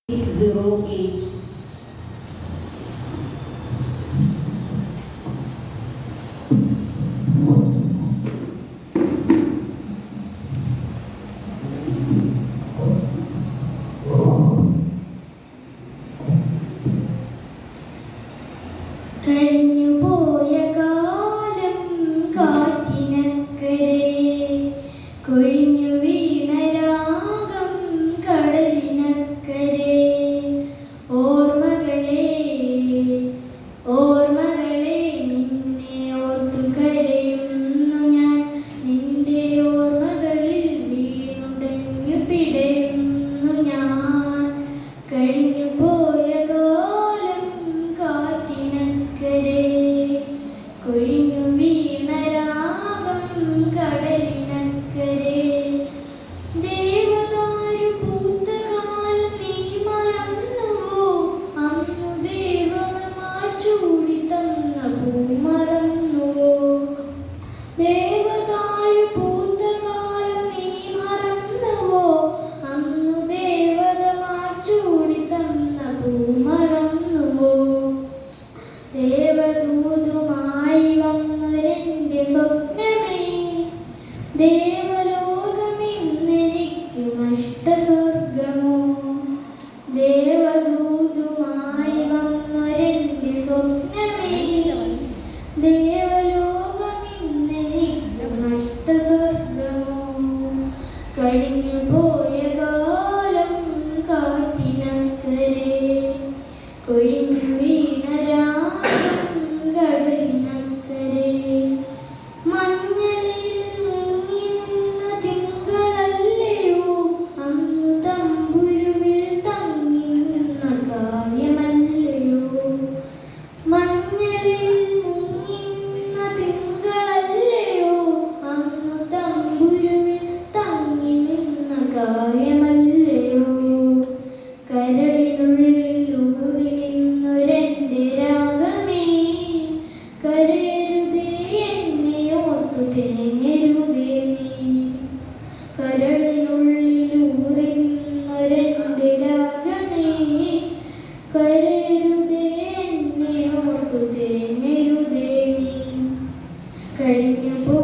08. കഴിഞ്ഞുപോയ കാലം കാറ്റിനക്കരെ കൊഴിഞ്ഞു വീണ രാഗം കടലിനക്കരെ ഓർമ്മകളെ ഓർമ്മകളെ നിന്നെ ഓർത്തു കരയുന്നു ഞാൻ നിന്റെ ഓർമ്മകളിൽ വീണുടഞ്ഞു പിടയുന്നു ഞാൻ കഴിഞ്ഞുപോയ കാലം കാറ്റിനക്കരെ കൊഴിഞ്ഞു വീണ രാഗം കടലിനക്കരെ ദേവദാരു പൂത്ത കാലം നീ മറന്നുവോ അന്നു ദേവനമായി ചൂടി തന്ന പൂ മറന്നുവോ ദേവദാരു പൂത്ത കാലം നീ മറന്നുവോ അന്നു ദേവതമായി ചൂടി തന്ന പൂ മറന്നുവോ ദേവദൂതുമായി വന്നൊരെന്റെ സ്വപ്നമേ ദേവലോകമിന്നെനിക്കു നഷ്ടസ്വർഗമോ ദേവദൂതുമായി വന്നൊരെന്റെ സ്വപ്നമേ ദേവലോകമിന്നെനിക്കു നഷ്ടസ്വർഗമോ കഴിഞ്ഞുപോയ കാലം കാറ്റിനക്കരെ കൊഴിഞ്ഞു വീണ രാഗം കടലിനക്കരെ മഞ്ഞളിൽ മുങ്ങി നിന്ന തിങ്കളല്ലയോ അന്നു തമ്പുരുവിൽ തങ്ങി നിന്ന കാവ്യമല്ലയോ മഞ്ഞളിൽ മുങ്ങി നിന്ന തിങ്കളല്ലയോ അന്നു തമ്പുരുവിൽ തങ്ങി നിന്ന കാവ്യമല്ലയോ കരളിനുള്ളിൽ ഊറി നിന്നൊരെന്റെ രാഗമേ കരയരുതേ എന്നെ ഓർത്തു തേങ്ങരുതേ നീ കരളിനുള്ളിൽ ഊറി നിന്നൊരെന്റെ രാഗമേ കരയരുതേ എന്നെ ഓർത്തു തേങ്ങരുതേ നീ കഴിഞ്ഞു പോ